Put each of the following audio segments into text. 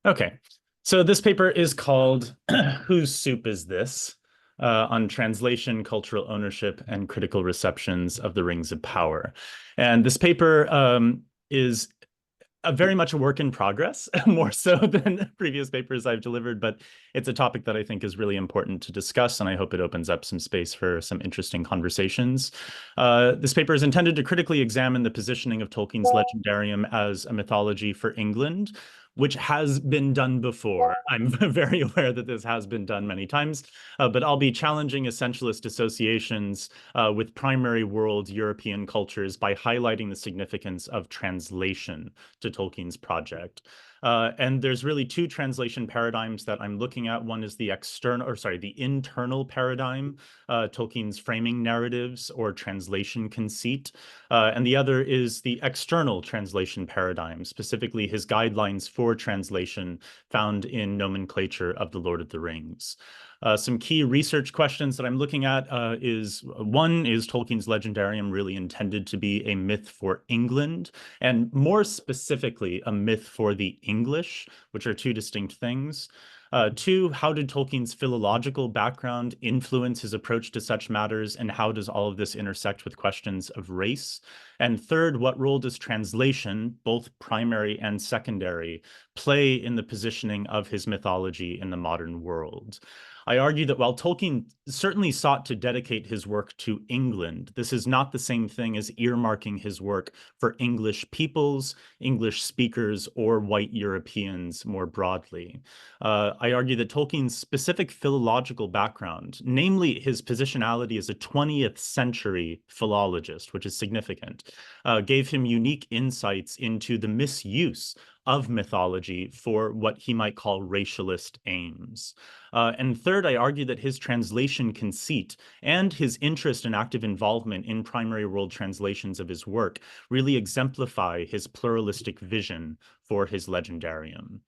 Okay, so this paper is called Whose Soup Is This? On translation, cultural ownership, and critical receptions of the Rings of Power. And this paper is very much a work in progress, more so than previous papers I've delivered, but it's a topic that I think is really important to discuss, and I hope it opens up some space for some interesting conversations. This paper is intended to critically examine the positioning of Tolkien's legendarium as a mythology for England, which has been done before. I'm very aware that this has been done many times, but I'll be challenging essentialist associations with primary world European cultures by highlighting the significance of translation to Tolkien's project. And there's really two translation paradigms that I'm looking at. One is the internal paradigm, Tolkien's framing narratives or translation conceit. And the other is the external translation paradigm, specifically his guidelines for translation found in Nomenclature of The Lord of the Rings. Some key research questions that I'm looking at is Tolkien's legendarium really intended to be a myth for England, and more specifically, a myth for the English, which are two distinct things? Two, how did Tolkien's philological background influence his approach to such matters, and how does all of this intersect with questions of race? And third, what role does translation, both primary and secondary, play in the positioning of his mythology in the modern world? I argue that while Tolkien certainly sought to dedicate his work to England, this is not the same thing as earmarking his work for English peoples, English speakers, or white Europeans more broadly. I argue that Tolkien's specific philological background, namely his positionality as a 20th century philologist, which is significant, gave him unique insights into the misuse of mythology for what he might call racialist aims. And third, I argue that his translation conceit and his interest and active involvement in primary world translations of his work really exemplify his pluralistic vision for his legendarium.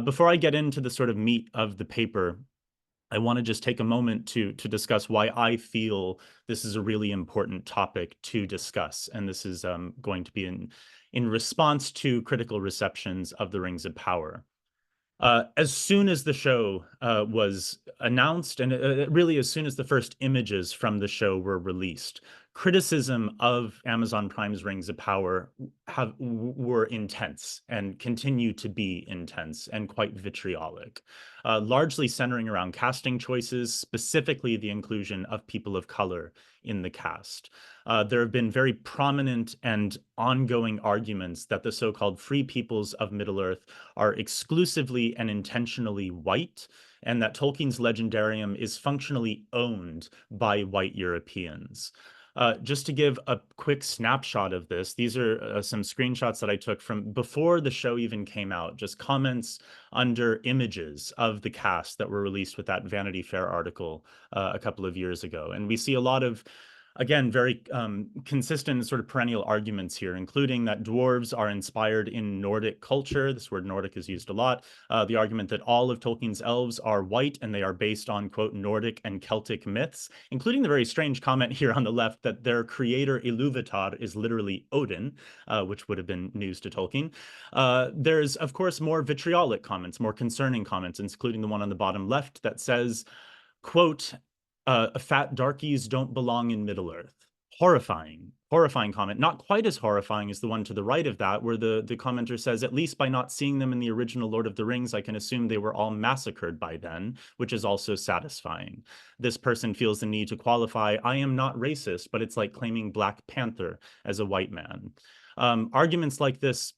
Before I get into the sort of meat of the paper, I want to just take a moment to discuss why I feel this is a really important topic to discuss. And this is going to be in response to critical receptions of the Rings of Power. As soon as the show was announced, and really as soon as the first images from the show were released, criticism of Amazon Prime's Rings of Power were intense and continue to be intense and quite vitriolic, largely centering around casting choices, specifically the inclusion of people of color in the cast. There have been very prominent and ongoing arguments that the so-called free peoples of Middle-earth are exclusively and intentionally white, and that Tolkien's legendarium is functionally owned by white Europeans. Just to give a quick snapshot of this, these are some screenshots that I took from before the show even came out, just comments under images of the cast that were released with that Vanity Fair article a couple of years ago. And we see a lot of, again, very consistent sort of perennial arguments here, including that dwarves are inspired in Nordic culture. This word Nordic is used a lot. The argument that all of Tolkien's elves are white and they are based on, quote, Nordic and Celtic myths, including the very strange comment here on the left that their creator Ilúvatar is literally Odin, which would have been news to Tolkien. There's, of course, more vitriolic comments, more concerning comments, including the one on the bottom left that says, quote, fat darkies don't belong in Middle-earth. Horrifying comment. Not quite as horrifying as the one to the right of that, where the commenter says, at least by not seeing them in the original Lord of the Rings, I can assume they were all massacred by then, which is also satisfying. This person feels the need to qualify, I am not racist, but it's like claiming Black Panther as a white man. Arguments like this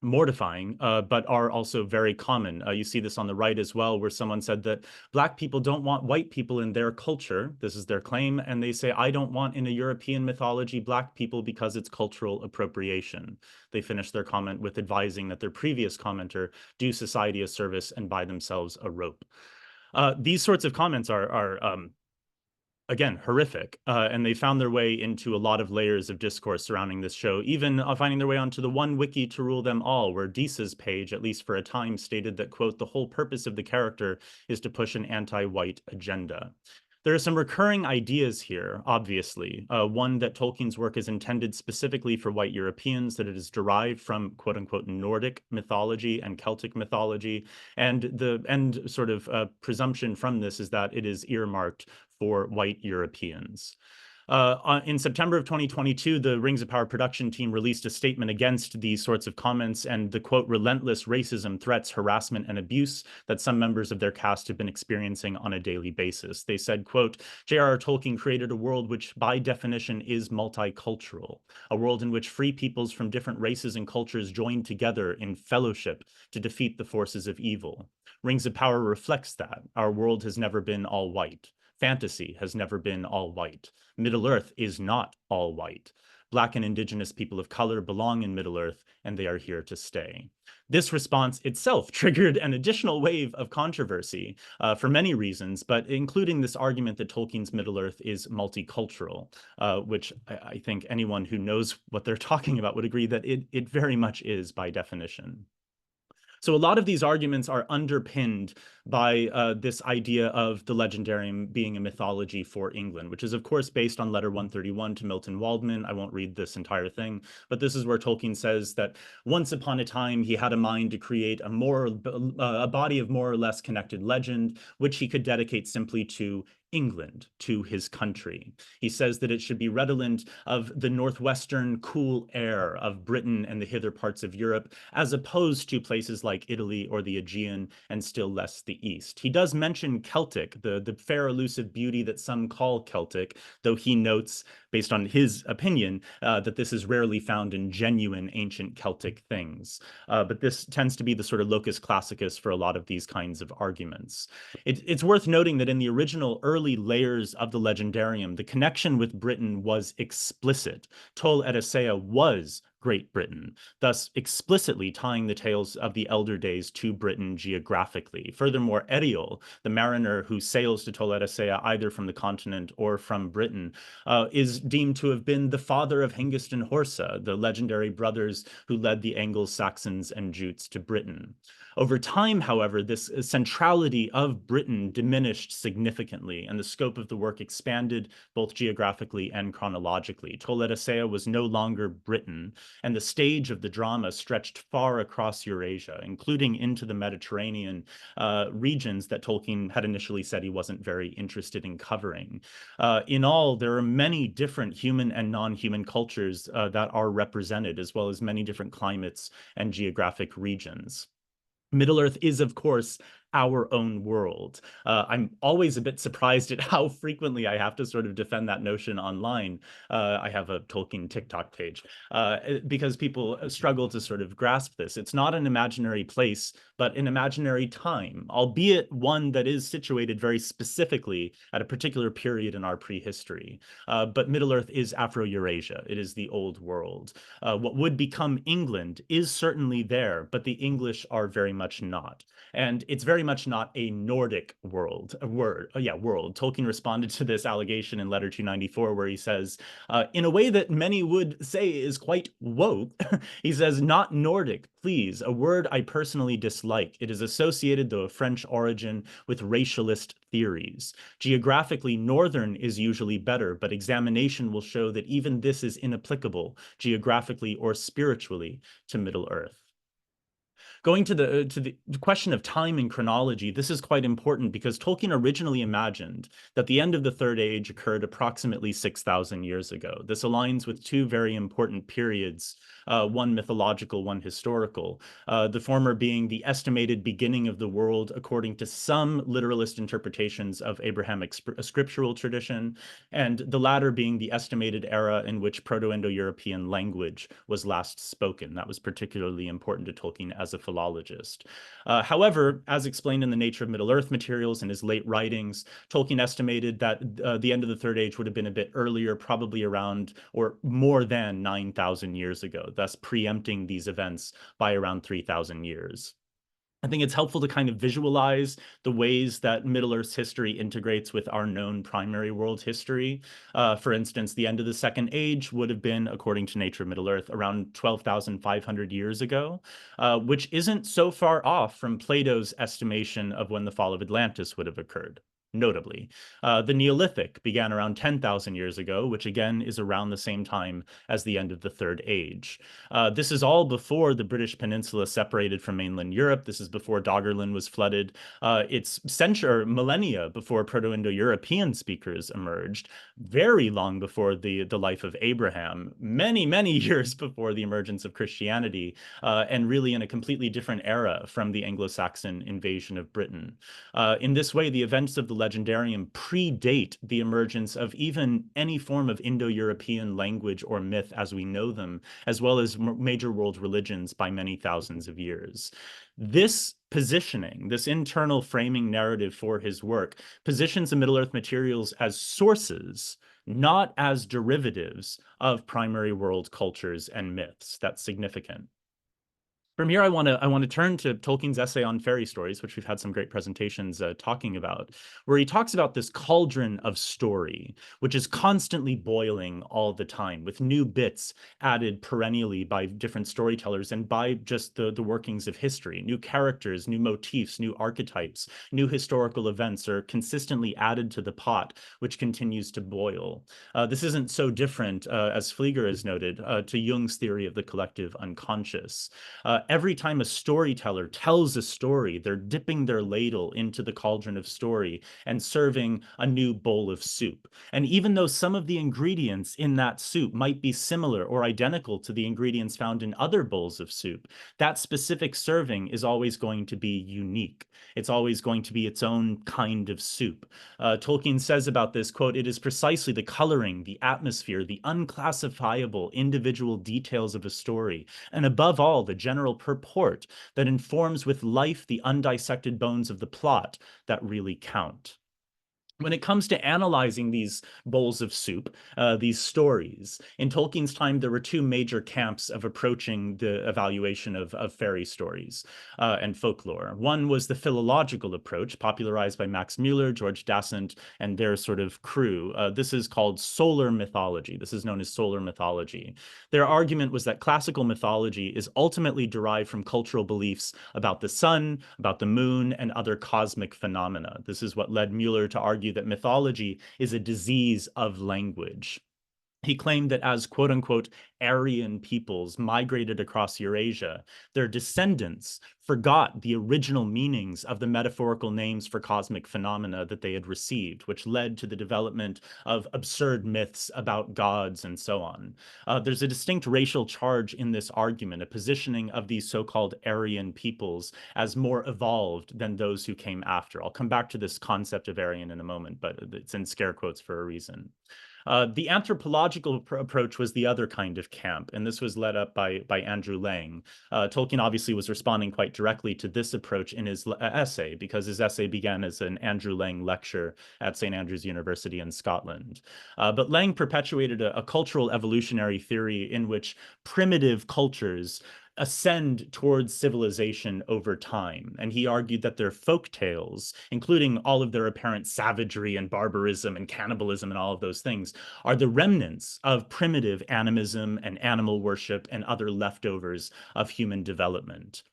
mortifying, but are also very common. You see this on the right as well, where someone said that Black people don't want white people in their culture. This is their claim. And they say, I don't want in a European mythology Black people because it's cultural appropriation. They finish their comment with advising that their previous commenter do society a service and buy themselves a rope. These sorts of comments are again, horrific. And they found their way into a lot of layers of discourse surrounding this show, even finding their way onto the one wiki to rule them all, where Disa's page, at least for a time, stated that, quote, the whole purpose of the character is to push an anti-white agenda. There are some recurring ideas here, obviously. One, that Tolkien's work is intended specifically for white Europeans, that it is derived from quote unquote Nordic mythology and Celtic mythology. And the end sort of presumption from this is that it is earmarked for white Europeans. In September of 2022, the Rings of Power production team released a statement against these sorts of comments and the quote, relentless racism, threats, harassment, and abuse that some members of their cast have been experiencing on a daily basis. They said, quote, J.R.R. Tolkien created a world which by definition is multicultural, a world in which free peoples from different races and cultures join together in fellowship to defeat the forces of evil. Rings of Power reflects that. Our world has never been all white. Fantasy has never been all white. Middle-earth is not all white. Black and indigenous people of color belong in Middle-earth, and they are here to stay. This response itself triggered an additional wave of controversy for many reasons, but including this argument that Tolkien's Middle-earth is multicultural, which I think anyone who knows what they're talking about would agree that it very much is by definition. So a lot of these arguments are underpinned by this idea of the legendarium being a mythology for England, which is, of course, based on letter 131 to Milton Waldman. I won't read this entire thing, but this is where Tolkien says that once upon a time, he had a mind to create a body of more or less connected legend, which he could dedicate simply to England, to his country. He says that it should be redolent of the northwestern cool air of Britain and the hither parts of Europe, as opposed to places like Italy or the Aegean, and still less the East. He does mention Celtic, the fair elusive beauty that some call Celtic, though he notes, based on his opinion, that this is rarely found in genuine ancient Celtic things. But this tends to be the sort of locus classicus for a lot of these kinds of arguments. It's worth noting that in the original early layers of the legendarium, the connection with Britain was explicit. Tol Eressëa was Great Britain, thus explicitly tying the tales of the elder days to Britain geographically. Furthermore, Eriol, the mariner who sails to Tol Eressëa either from the continent or from Britain, is deemed to have been the father of Hengist and Horsa, the legendary brothers who led the Angles, Saxons, and Jutes to Britain. Over time, however, this centrality of Britain diminished significantly, and the scope of the work expanded both geographically and chronologically. Tol Eressëa was no longer Britain, and the stage of the drama stretched far across Eurasia, including into the Mediterranean regions that Tolkien had initially said he wasn't very interested in covering. In all, there are many different human and non-human cultures that are represented, as well as many different climates and geographic regions. Middle-earth is, of course, our own world. I'm always a bit surprised at how frequently I have to sort of defend that notion online. I have a Tolkien TikTok page because people struggle to sort of grasp this. It's not an imaginary place, but an imaginary time, albeit one that is situated very specifically at a particular period in our prehistory. But Middle-earth is Afro-Eurasia. It is the old world. What would become England is certainly there, but the English are very much not. And it's very much not a Nordic world. Tolkien responded to this allegation in letter 294, where he says, in a way that many would say is quite woke, he says, not Nordic, please, a word I personally dislike. It is associated, though of French origin, with racialist theories. Geographically, Northern is usually better, but examination will show that even this is inapplicable, geographically or spiritually, to Middle-earth. Going to the question of time and chronology, this is quite important because Tolkien originally imagined that the end of the Third Age occurred approximately 6,000 years ago. This aligns with two very important periods, one mythological, one historical, the former being the estimated beginning of the world according to some literalist interpretations of Abrahamic scriptural tradition, and the latter being the estimated era in which Proto-Indo-European language was last spoken. That was particularly important to Tolkien as a philologist. However, as explained in the Nature of Middle-earth materials in his late writings, Tolkien estimated that the end of the Third Age would have been a bit earlier, probably around or more than 9,000 years ago, thus preempting these events by around 3,000 years. I think it's helpful to kind of visualize the ways that Middle-earth's history integrates with our known primary world history. For instance, the end of the Second Age would have been, according to Nature of Middle-earth, around 12,500 years ago, which isn't so far off from Plato's estimation of when the fall of Atlantis would have occurred. notably. The Neolithic began around 10,000 years ago, which again is around the same time as the end of the Third Age. This is all before the British Peninsula separated from mainland Europe. This is before Doggerland was flooded. It's millennia before Proto-Indo-European speakers emerged, very long before the life of Abraham, many, many years before the emergence of Christianity, and really in a completely different era from the Anglo-Saxon invasion of Britain. In this way, the events of the legendarium predate the emergence of even any form of Indo-European language or myth as we know them, as well as major world religions by many thousands of years. This positioning, this internal framing narrative for his work, positions the Middle-earth materials as sources, not as derivatives of primary world cultures and myths. That's significant. From here, I want to turn to Tolkien's essay on fairy stories, which we've had some great presentations talking about, where he talks about this cauldron of story, which is constantly boiling all the time, with new bits added perennially by different storytellers and by just the workings of history. New characters, new motifs, new archetypes, new historical events are consistently added to the pot, which continues to boil. This isn't so different, as Flieger has noted, to Jung's theory of the collective unconscious. Every time a storyteller tells a story, they're dipping their ladle into the cauldron of story and serving a new bowl of soup. And even though some of the ingredients in that soup might be similar or identical to the ingredients found in other bowls of soup, that specific serving is always going to be unique. It's always going to be its own kind of soup. Tolkien says about this, quote, "It is precisely the coloring, the atmosphere, the unclassifiable individual details of a story, and above all, the general purport that informs with life the undissected bones of the plot that really count." When it comes to analyzing these bowls of soup, these stories, in Tolkien's time, there were two major camps of approaching the evaluation of fairy stories and folklore. One was the philological approach, popularized by Max Mueller, George Dasent, and their sort of crew. This is called solar mythology. This is known as solar mythology. Their argument was that classical mythology is ultimately derived from cultural beliefs about the sun, about the moon, and other cosmic phenomena. This is what led Mueller to argue that mythology is a disease of language. He claimed that as quote unquote Aryan peoples migrated across Eurasia, their descendants forgot the original meanings of the metaphorical names for cosmic phenomena that they had received, which led to the development of absurd myths about gods and so on. There's a distinct racial charge in this argument, a positioning of these so-called Aryan peoples as more evolved than those who came after. I'll come back to this concept of Aryan in a moment, but it's in scare quotes for a reason. The anthropological approach was the other kind of camp, and this was led up by Andrew Lang. Tolkien obviously was responding quite directly to this approach in his essay, because his essay began as an Andrew Lang lecture at St. Andrews University in Scotland. But Lang perpetuated a cultural evolutionary theory in which primitive cultures ascend towards civilization over time. And he argued that their folk tales, including all of their apparent savagery and barbarism and cannibalism and all of those things, are the remnants of primitive animism and animal worship and other leftovers of human development.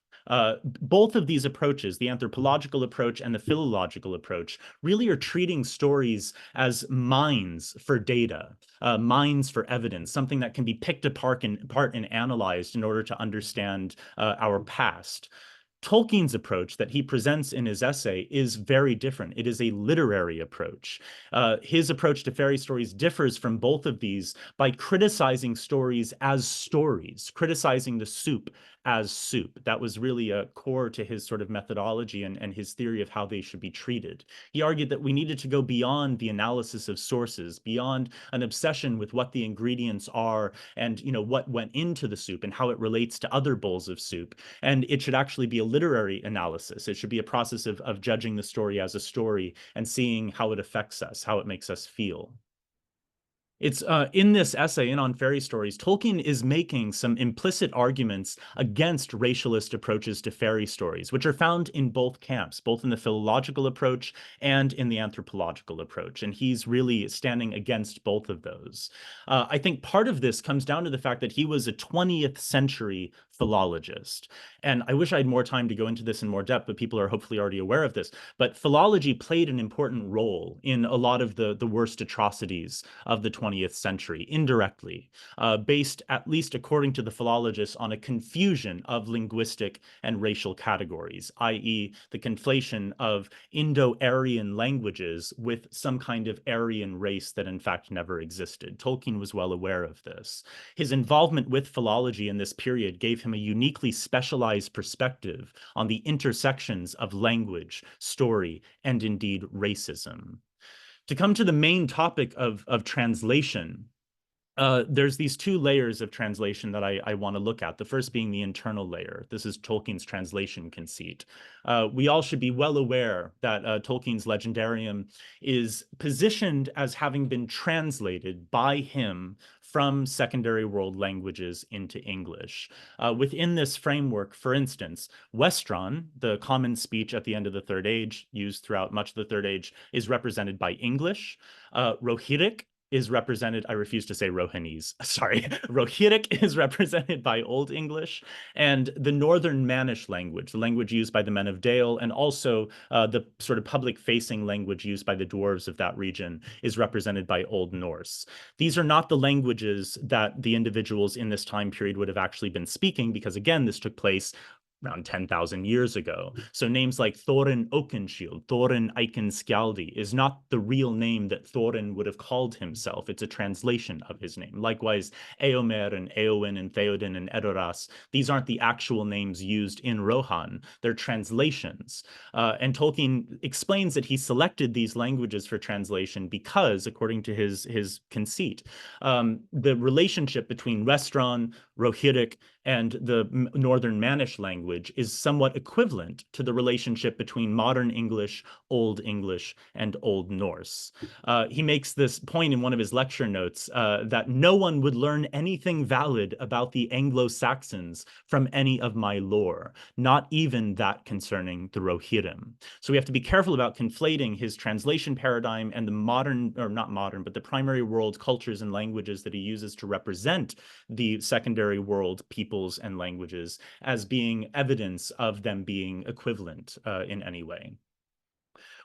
Both of these approaches, the anthropological approach and the philological approach, really are treating stories as mines for data, mines for evidence, something that can be picked apart and analyzed in order to understand our past. Tolkien's approach that he presents in his essay is very different. It is a literary approach. His approach to fairy stories differs from both of these by criticizing stories as stories, criticizing the soup as soup. That was really a core to his sort of methodology and his theory of how they should be treated. He argued that we needed to go beyond the analysis of sources, beyond an obsession with what the ingredients are and what went into the soup and how it relates to other bowls of soup. And it should actually be a literary analysis. It should be a process of judging the story as a story and seeing how it affects us, how it makes us feel. It's in this essay, In on Fairy Stories, Tolkien is making some implicit arguments against racialist approaches to fairy stories, which are found in both camps, both in the philological approach and in the anthropological approach. And he's really standing against both of those. I think part of this comes down to the fact that he was a 20th century philologist. And I wish I had more time to go into this in more depth, but people are hopefully already aware of this. But philology played an important role in a lot of the worst atrocities of the 20th century, indirectly, based, at least according to the philologists, on a confusion of linguistic and racial categories, i.e., the conflation of Indo-Aryan languages with some kind of Aryan race that in fact never existed. Tolkien was well aware of this. His involvement with philology in this period gave him a uniquely specialized perspective on the intersections of language, story, and indeed racism. To come to the main topic of translation, there's these two layers of translation that I want to look at. The first being the internal layer. This is Tolkien's translation conceit. We all should be well aware that Tolkien's legendarium is positioned as having been translated by him from secondary world languages into English. Within this framework, for instance, Westron, the common speech at the end of the Third Age, used throughout much of the Third Age, is represented by English. Rohirric is represented, I refuse to say Rohanese, sorry, Rohirric is represented by Old English, and the Northern Manish language, the language used by the men of Dale, and also the sort of public-facing language used by the dwarves of that region, is represented by Old Norse. These are not the languages that the individuals in this time period would have actually been speaking, because again, this took place around 10,000 years ago. So names like Thorin Oakenshield, Thorin Eikenskjaldi is not the real name that Thorin would have called himself. It's a translation of his name. Likewise, Eomer and Eowyn and Theoden and Edoras, these aren't the actual names used in Rohan. They're translations. And Tolkien explains that he selected these languages for translation because, according to his conceit, the relationship between Westron, Rohirric, and the Northern Manish language is somewhat equivalent to the relationship between modern English, Old English, and Old Norse. He makes this point in one of his lecture notes that no one would learn anything valid about the Anglo-Saxons from any of my lore, not even that concerning the Rohirrim. So we have to be careful about conflating his translation paradigm and the modern, or not modern, but the primary world cultures and languages that he uses to represent the secondary world peoples and languages as being evidence of them being equivalent in any way.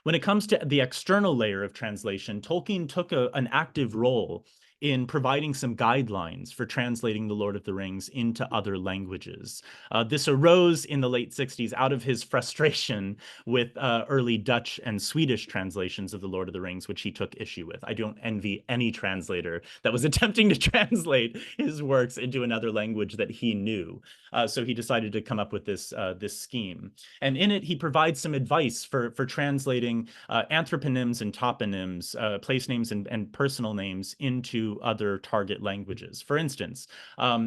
When it comes to the external layer of translation, Tolkien took an active role in providing some guidelines for translating The Lord of the Rings into other languages. This arose in the late 60s out of his frustration with early Dutch and Swedish translations of The Lord of the Rings, which he took issue with. I don't envy any translator that was attempting to translate his works into another language that he knew. So he decided to come up with this scheme. And in it, he provides some advice for translating anthroponyms and toponyms, place names and personal names into other target languages. For instance,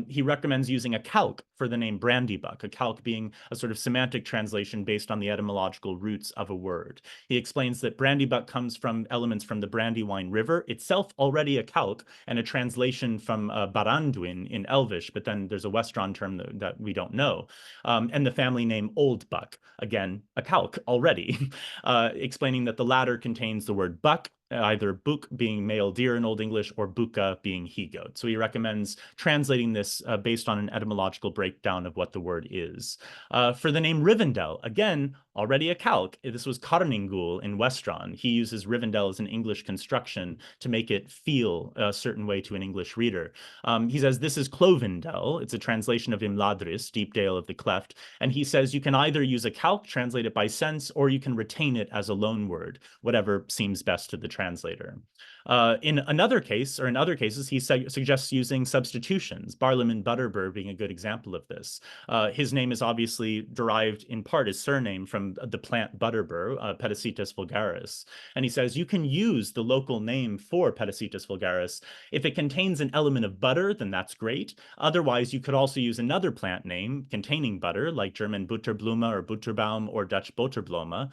he recommends using a calque for the name Brandybuck, a calque being a sort of semantic translation based on the etymological roots of a word. He explains that Brandybuck comes from elements from the Brandywine River, itself already a calque, and a translation from Baranduin in Elvish, but then there's a Westron term that we don't know. And the family name Old Buck, again, a calque already, explaining that the latter contains the word buck, either buk being male deer in Old English or buka being he-goat. So he recommends translating this based on an etymological breakdown of what the word is. For the name Rivendell, again, already a calque. This was Carningul in Westron. He uses Rivendell as an English construction to make it feel a certain way to an English reader. He says this is Clovendell. It's a translation of Imladris, Deep Dale of the Cleft. And he says you can either use a calque, translate it by sense, or you can retain it as a loan word, whatever seems best to the translator. In other cases, he suggests using substitutions, Barlaam Butterbur being a good example of this. His name is obviously derived in part, his surname, from the plant Butterbur, Pedicitus vulgaris. And he says you can use the local name for Pedicitus vulgaris. If it contains an element of butter, then that's great. Otherwise, you could also use another plant name containing butter, like German Butterblume or Butterbaum or Dutch Boterblome,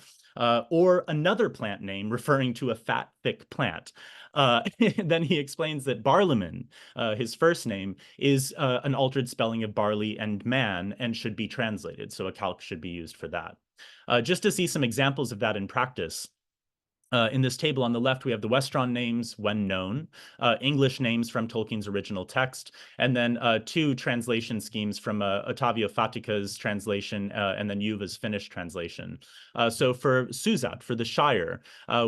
or another plant name referring to a fat thick plant. Then he explains that Barliman, his first name, is an altered spelling of barley and man and should be translated. So a calque should be used for that. Just to see some examples of that in practice, in this table on the left, we have the Westron names when known, English names from Tolkien's original text, and then two translation schemes from Ottavio Fatica's translation and then Juva's Finnish translation. So for Suzat, for the Shire,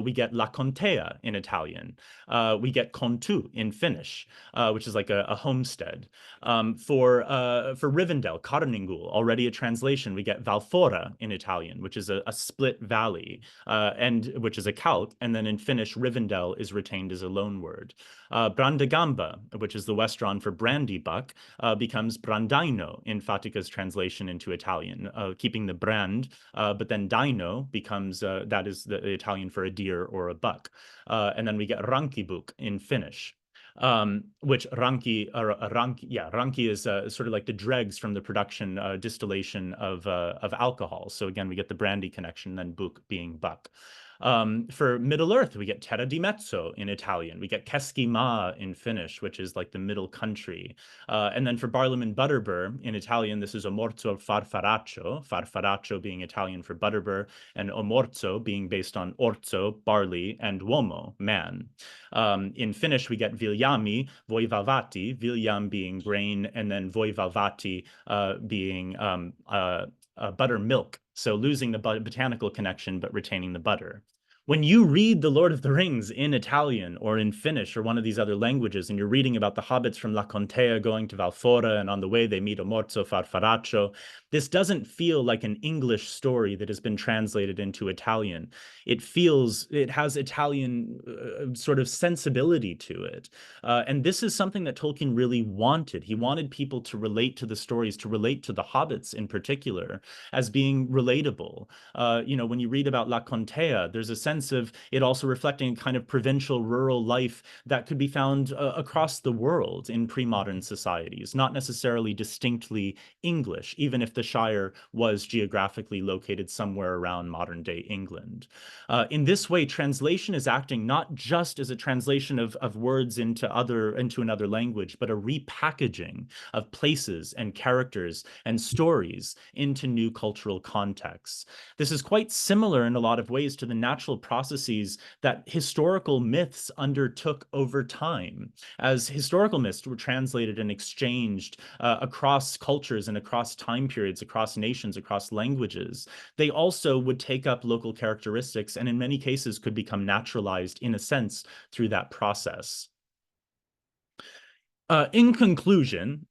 we get La Contea in Italian. We get Kontu in Finnish, which is like a homestead. For Rivendell, Karningul, already a translation, we get Valfora in Italian, which is a split valley, and which is a calque. And then in Finnish, Rivendell is retained as a loan word. Brandagamba, which is the Westron for brandy buck, becomes Brandaino in Fatica's translation into Italian, keeping the brand, but then dino becomes, that is the Italian for a deer or a buck. And then we get Rankibuk in Finnish. Which ranki is sort of like the dregs from the production distillation of alcohol. So again, we get the brandy connection, then buk being buck. For Middle Earth, we get Terra di Mezzo in Italian. We get Keski Ma in Finnish, which is like the middle country. And then for Barliman Butterbur in Italian, this is Omorzo farfaraccio being Italian for Butterbur, and Omorzo being based on orzo, barley, and uomo, man. In Finnish, we get Viljami, Voivalvati, Viljam being grain, and then Voivalvati being buttermilk. So losing the botanical connection, but retaining the butter. When you read The Lord of the Rings in Italian or in Finnish or one of these other languages, and you're reading about the hobbits from La Contea going to Valfora, and on the way they meet Omorzo Farfaraccio, this doesn't feel like an English story that has been translated into Italian. It has Italian sort of sensibility to it. And this is something that Tolkien really wanted. He wanted people to relate to the stories, to relate to the hobbits in particular, as being relatable. When you read about La Contea, there's a sense of it also reflecting a kind of provincial, rural life that could be found across the world in pre-modern societies, not necessarily distinctly English, even if the Shire was geographically located somewhere around modern-day England. In this way, translation is acting not just as a translation of words into another language, but a repackaging of places and characters and stories into new cultural contexts. This is quite similar in a lot of ways to the natural processes that historical myths undertook over time. As historical myths were translated and exchanged across cultures and across time periods, across nations, across languages, they also would take up local characteristics and in many cases could become naturalized in a sense through that process. In conclusion,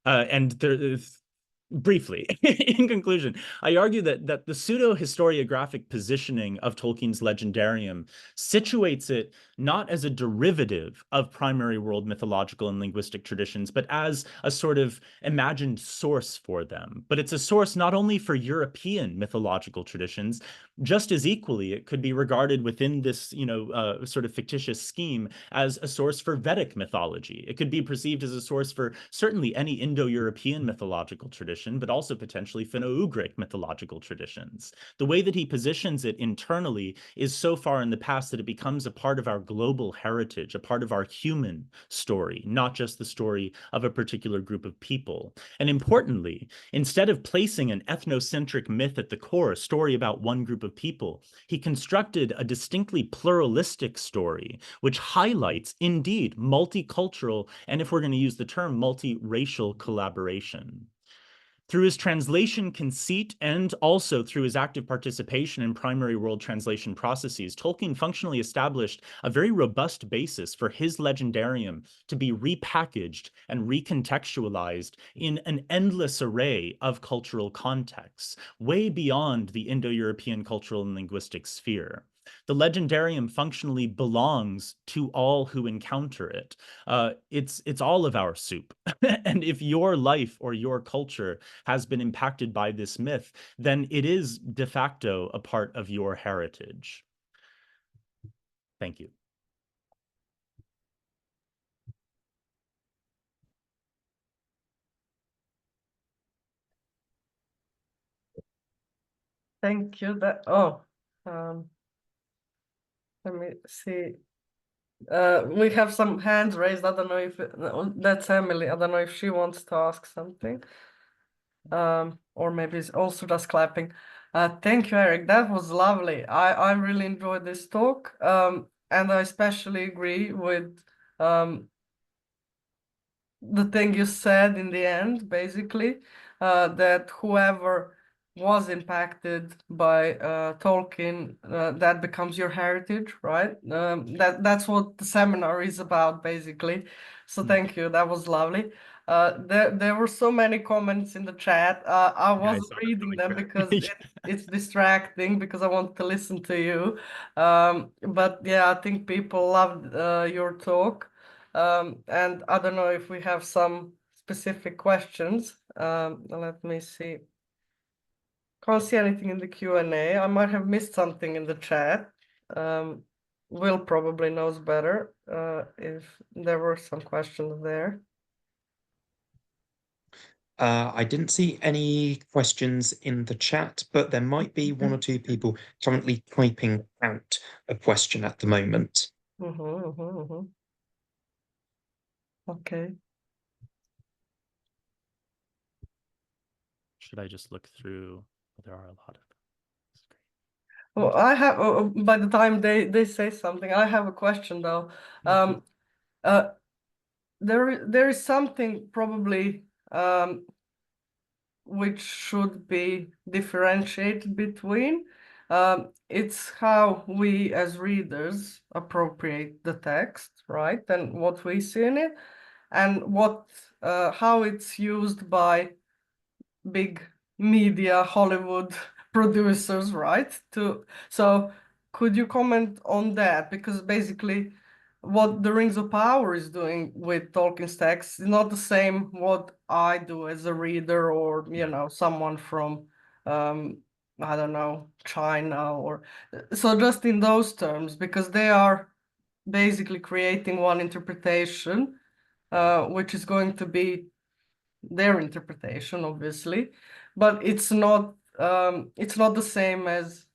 briefly, in conclusion, I argue that the pseudo-historiographic positioning of Tolkien's legendarium situates it not as a derivative of primary world mythological and linguistic traditions, but as a sort of imagined source for them. But it's a source not only for European mythological traditions, just as equally, it could be regarded within this, sort of fictitious scheme as a source for Vedic mythology. It could be perceived as a source for certainly any Indo-European mythological tradition, but also potentially Finno-Ugric mythological traditions. The way that he positions it internally is so far in the past that it becomes a part of our global heritage, a part of our human story, not just the story of a particular group of people. And importantly, instead of placing an ethnocentric myth at the core, a story about one group of people, he constructed a distinctly pluralistic story, which highlights, indeed, multicultural, and if we're going to use the term, multiracial collaboration. Through his translation conceit and also through his active participation in primary world translation processes, Tolkien functionally established a very robust basis for his legendarium to be repackaged and recontextualized in an endless array of cultural contexts, way beyond the Indo-European cultural and linguistic sphere. The legendarium functionally belongs to all who encounter it. It's all of our soup. And if your life or your culture has been impacted by this myth, then it is de facto a part of your heritage. Thank you. Thank you. Let me see. We have some hands raised. I don't know if that's Emily. I don't know if she wants to ask something. Or maybe it's also just clapping. Thank you, Eric. That was lovely. I really enjoyed this talk. And I especially agree with the thing you said in the end, basically, that whoever was impacted by Tolkien, that becomes your heritage, right? That's what the seminar is about, basically. So Mm. thank you. That was lovely. There were so many comments in the chat. I Yeah, I wasn't saw that reading coming them because through. it's distracting because I want to listen to you. But yeah, I think people loved your talk. And I don't know if we have some specific questions. Let me see. Can't see anything in the Q&A. I might have missed something in the chat. Will probably knows better if there were some questions there. I didn't see any questions in the chat, but there might be one or two people currently typing out a question at the moment. Okay. Should I just look through? There are a lot of them. Well, I have, by the time they say something, I have a question though. Um, uh, there is something probably which should be differentiated between. It's how we as readers appropriate the text, right? And what we see in it, and how it's used by big media, Hollywood producers, right? So could you comment on that? Because basically what the Rings of Power is doing with Tolkien's text is not the same what I do as a reader or, someone from I don't know, China or so just in those terms, because they are basically creating one interpretation, which is going to be their interpretation, obviously, but it's not the same as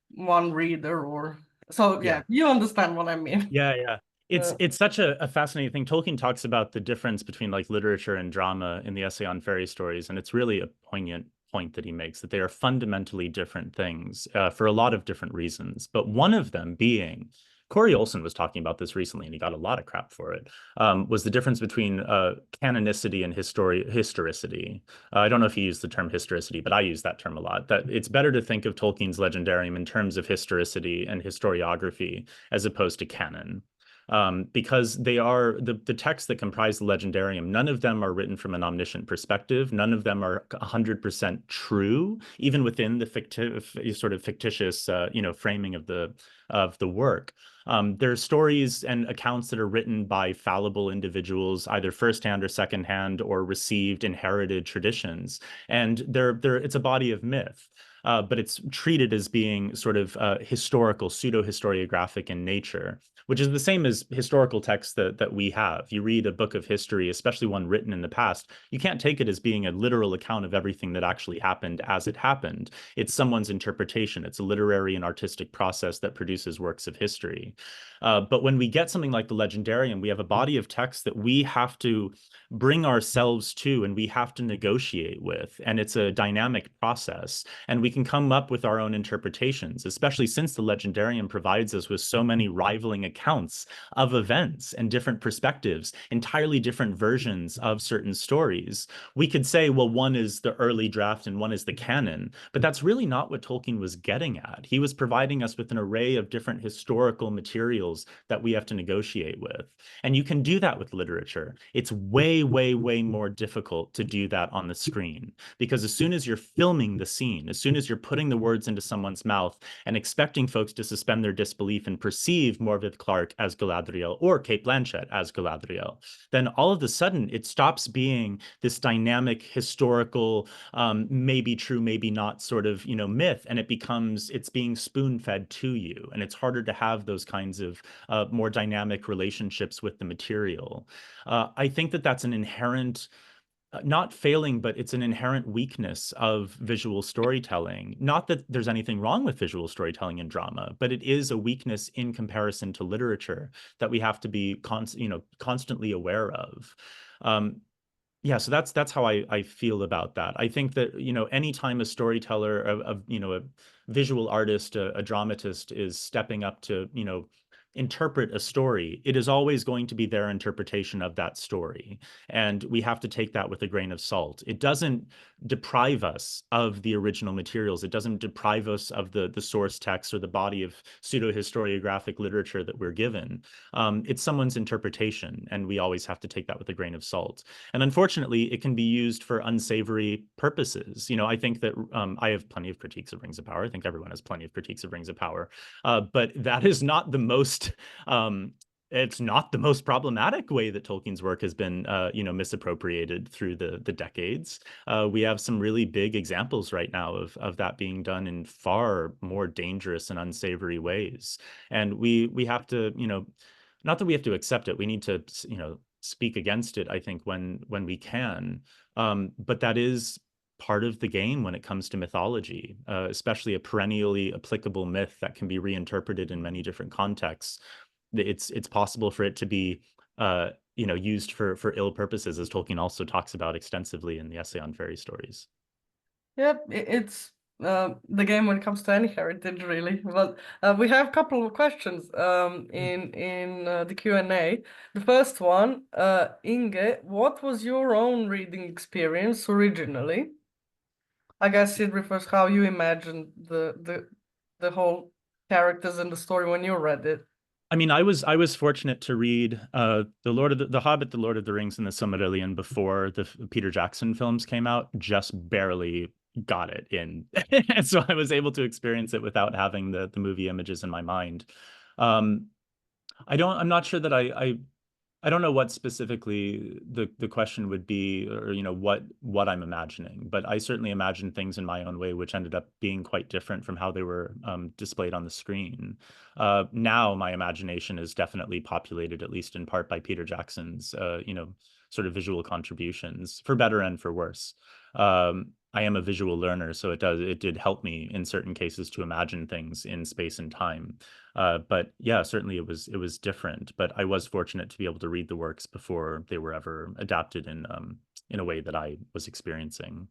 one reader or so. Yeah. Yeah, you understand what I mean. Yeah, yeah. It's Uh, it's such a fascinating thing. Tolkien talks about the difference between like literature and drama in the essay on fairy stories, and it's really a poignant point that he makes that they are fundamentally different things for a lot of different reasons. But one of them being, Corey Olson was talking about this recently, and he got a lot of crap for it. Was the difference between canonicity and historicity. I don't know if he used the term historicity, but I use that term a lot. That it's better to think of Tolkien's legendarium in terms of historicity and historiography as opposed to canon. Because they are the texts that comprise the legendarium, none of them are written from an omniscient perspective. None of them are 100% true, even within the fictitious, framing of the work. There are stories and accounts that are written by fallible individuals, either firsthand or secondhand, or received inherited traditions, and it's a body of myth. But it's treated as being sort of historical, pseudo-historiographic in nature, which is the same as historical texts that we have. You read a book of history, especially one written in the past, you can't take it as being a literal account of everything that actually happened as it happened. It's someone's interpretation. It's a literary and artistic process that produces works of history. But when we get something like the Legendarium, we have a body of text that we have to bring ourselves to and we have to negotiate with. And it's a dynamic process. And we can come up with our own interpretations, especially since the Legendarium provides us with so many rivaling accounts of events and different perspectives, entirely different versions of certain stories. We could say, well, one is the early draft and one is the canon, but that's really not what Tolkien was getting at. He was providing us with an array of different historical materials that we have to negotiate with. And you can do that with literature. It's way, way, way more difficult to do that on the screen because as soon as you're filming the scene, as soon as you're putting the words into someone's mouth and expecting folks to suspend their disbelief and perceive Morfydd Clark as Galadriel or Kate Blanchett as Galadriel, then all of a sudden it stops being this dynamic historical, maybe true, maybe not sort of, myth, and it's being spoon-fed to you, and it's harder to have those kinds of more dynamic relationships with the material. I think that that's an inherent not failing, but it's an inherent weakness of visual storytelling. Not that there's anything wrong with visual storytelling in drama, but it is a weakness in comparison to literature that we have to be constantly aware of. Yeah, so that's how I feel about that. I think that, anytime a storyteller, a visual artist, a dramatist is stepping up to, interpret a story, it is always going to be their interpretation of that story. And we have to take that with a grain of salt. It doesn't deprive us of the original materials. It doesn't deprive us of the source text or the body of pseudo-historiographic literature that we're given. It's someone's interpretation, and we always have to take that with a grain of salt. And unfortunately, it can be used for unsavory purposes. I think that I have plenty of critiques of Rings of Power. I think everyone has plenty of critiques of Rings of Power. But that is not the most it's not the most problematic way that Tolkien's work has been, misappropriated through the decades. We have some really big examples right now of that being done in far more dangerous and unsavory ways. And we have to, not that we have to accept it. We need to, speak against it, I think, when we can. But that is part of the game when it comes to mythology, especially a perennially applicable myth that can be reinterpreted in many different contexts. It's possible for it to be used for ill purposes, as Tolkien also talks about extensively in the essay on fairy stories. Yep, it's the game when it comes to any heritage, really. But we have a couple of questions in the Q&A. The first one, Inge, what was your own reading experience originally? I guess it refers how you imagined the whole characters and the story when you read it. I mean, I was fortunate to read the Hobbit, the Lord of the Rings, and the Silmarillion before the Peter Jackson films came out. Just barely got it in, and so I was able to experience it without having the movie images in my mind. I'm not sure that I don't know what specifically the question would be, or what I'm imagining, but I certainly imagined things in my own way, which ended up being quite different from how they were displayed on the screen. Now my imagination is definitely populated, at least in part, by Peter Jackson's sort of visual contributions, for better and for worse. I am a visual learner, so it did help me in certain cases to imagine things in space and time. But yeah, certainly it was different. But I was fortunate to be able to read the works before they were ever adapted in a way that I was experiencing.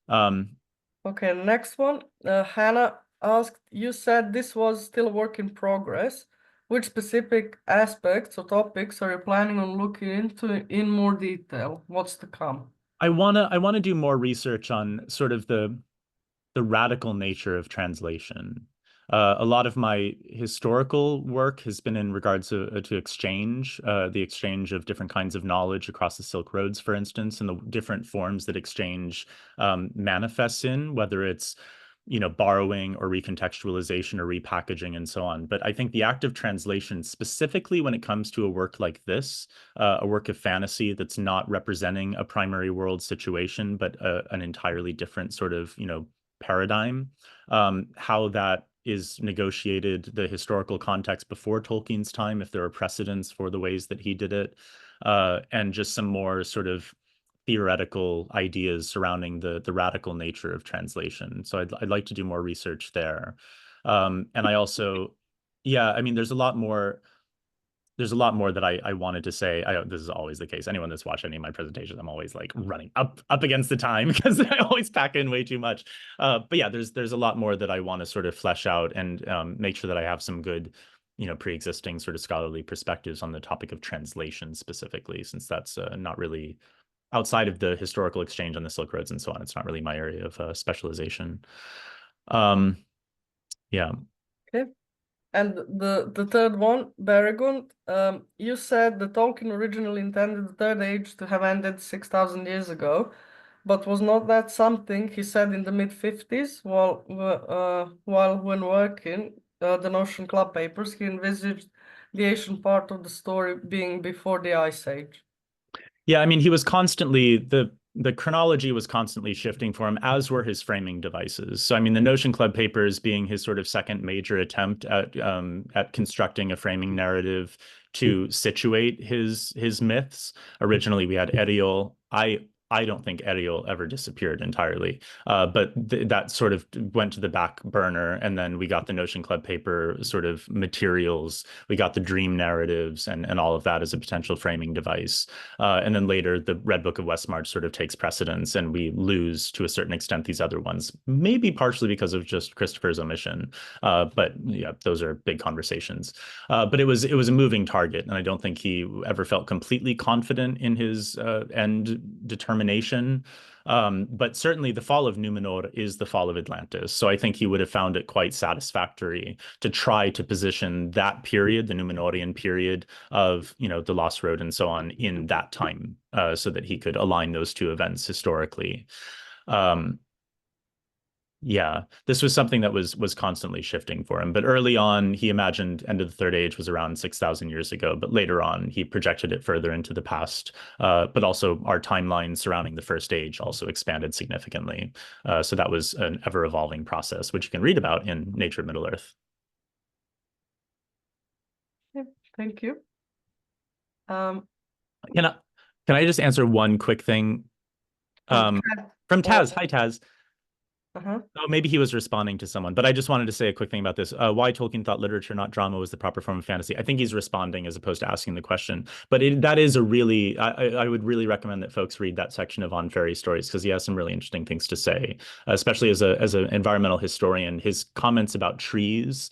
Okay, next one. Hannah asked, you said this was still a work in progress. Which specific aspects or topics are you planning on looking into in more detail? What's to come? I wanna do more research on sort of the radical nature of translation. A lot of my historical work has been in regards to exchange, the exchange of different kinds of knowledge across the Silk Roads, for instance, and the different forms that exchange manifests in, whether it's borrowing or recontextualization or repackaging and so on. But I think the act of translation, specifically when it comes to a work like this, a work of fantasy that's not representing a primary world situation, but an entirely different sort of, paradigm, how that is negotiated, the historical context before Tolkien's time, if there are precedents for the ways that he did it, and just some more sort of theoretical ideas surrounding the radical nature of translation. So I'd like to do more research there. And I also, yeah, I mean, there's a lot more that I wanted to say. This is always the case. Anyone that's watched any of my presentations, I'm always like running up against the time because I always pack in way too much. But yeah, there's a lot more that I want to sort of flesh out and make sure that I have some good, pre-existing sort of scholarly perspectives on the topic of translation specifically, since that's not really outside of the historical exchange on the Silk Roads and so on. It's not really my area of specialization. Yeah. Okay. And the third one, Baragon, you said that Tolkien originally intended the Third Age to have ended 6,000 years ago, but was not that something he said in the mid-50s while when working the Notion Club papers, he envisaged the Asian part of the story being before the Ice Age? Yeah, I mean, he was constantly the chronology was constantly shifting for him, as were his framing devices. So, I mean, the Notion Club papers being his sort of second major attempt at constructing a framing narrative to situate his myths. Originally, we had Eriol. I don't think Ariel ever disappeared entirely, but that sort of went to the back burner. And then we got the Notion Club paper sort of materials. We got the dream narratives and all of that as a potential framing device. And then later, the Red Book of Westmarch sort of takes precedence, and we lose to a certain extent these other ones, maybe partially because of just Christopher's omission. But yeah, those are big conversations. But it was a moving target, and I don't think he ever felt completely confident in his end determination. But certainly the fall of Numenor is the fall of Atlantis. So I think he would have found it quite satisfactory to try to position that period, the Numenorian period of, the Lost Road and so on, in that time, so that he could align those two events historically. Yeah, this was something that was constantly shifting for him. But early on, he imagined end of the Third Age was around 6,000 years ago. But later on, he projected it further into the past. But also our timeline surrounding the First Age also expanded significantly. So that was an ever-evolving process, which you can read about in Nature of Middle-earth. Yeah, thank you. Can I just answer one quick thing? From Taz. Hi, Taz. Oh, maybe he was responding to someone, but I just wanted to say a quick thing about this. Why Tolkien thought literature, not drama, was the proper form of fantasy. I think he's responding as opposed to asking the question. But that is a really, I would really recommend that folks read that section of On Fairy Stories, because he has some really interesting things to say, especially as an environmental historian. His comments about trees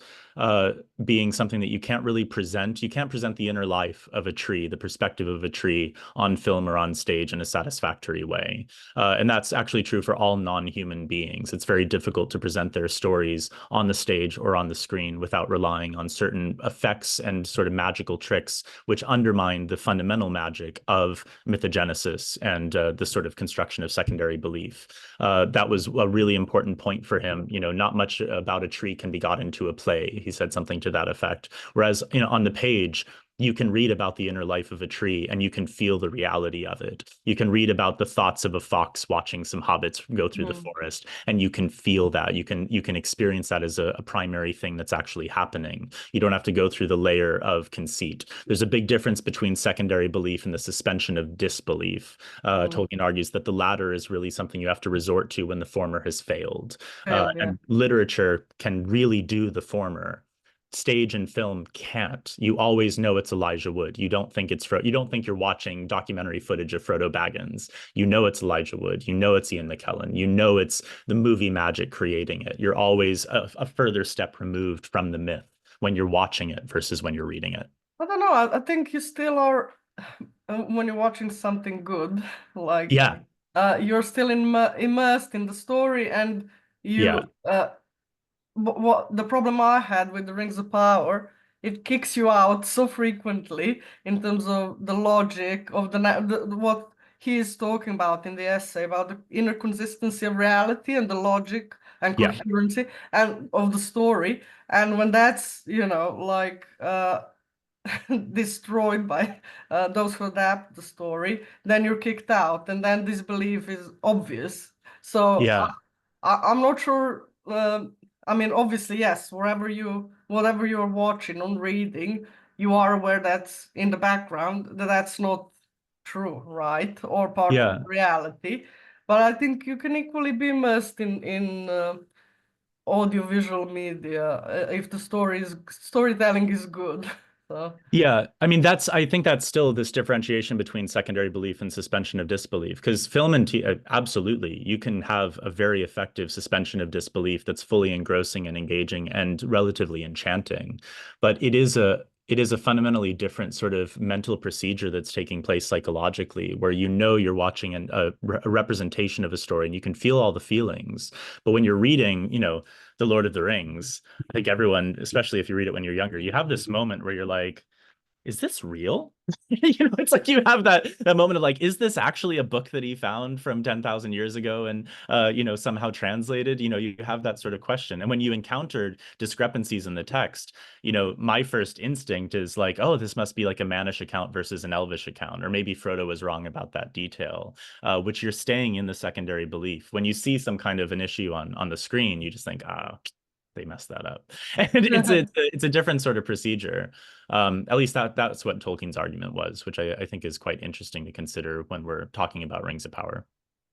being something that you can't really present. You can't present the inner life of a tree, the perspective of a tree on film or on stage in a satisfactory way. And that's actually true for all non-human beings. It's very difficult to present their stories on the stage or on the screen without relying on certain effects and sort of magical tricks, which undermine the fundamental magic of mythogenesis and the sort of construction of secondary belief. That was a really important point for him. Not much about a tree can be got into a play. He said something to that effect. Whereas, on the page, you can read about the inner life of a tree and you can feel the reality of it. You can read about the thoughts of a fox watching some hobbits go through the forest, and you can feel that. You can experience that as a primary thing that's actually happening. You don't have to go through the layer of conceit. There's a big difference between secondary belief and the suspension of disbelief. Tolkien argues that the latter is really something you have to resort to when the former has failed. And literature can really do the former. Stage and film can't. You always know it's Elijah Wood. You don't think you don't think you're watching documentary footage of Frodo Baggins. You know it's Elijah Wood. You know it's Ian McKellen. You know it's the movie magic creating it. You're always a further step removed from the myth when you're watching it versus when you're reading it. I don't know. I think you still are when you're watching something good, like you're still immersed in the story, and you what the problem I had with the Rings of Power, it kicks you out so frequently in terms of the logic of what he is talking about in the essay about the inner consistency of reality and the logic and coherency and of the story. And when that's, destroyed by those who adapt the story, then you're kicked out, and then disbelief is obvious. So I'm not sure. I mean, obviously, yes. Whatever you're watching or reading, you are aware that's in the background that's not true, right, or part of reality. But I think you can equally be immersed in audiovisual media if the storytelling is good. So. Yeah, I mean, I think that's still this differentiation between secondary belief and suspension of disbelief, because film and absolutely, you can have a very effective suspension of disbelief that's fully engrossing and engaging and relatively enchanting. But it is a fundamentally different sort of mental procedure that's taking place psychologically, where you're watching a representation of a story and you can feel all the feelings. But when you're reading, The Lord of the Rings, I think everyone, especially if you read it when you're younger, you have this moment where you're like, is this real? It's like you have that moment of like, is this actually a book that he found from 10,000 years ago and, somehow translated? You have that sort of question. And when you encountered discrepancies in the text, my first instinct is like, oh, this must be like a Mannish account versus an Elvish account, or maybe Frodo was wrong about that detail, which you're staying in the secondary belief. When you see some kind of an issue on the screen, you just think, they messed that up. And it's a different sort of procedure. At least that's what Tolkien's argument was, which I think is quite interesting to consider when we're talking about rings of power.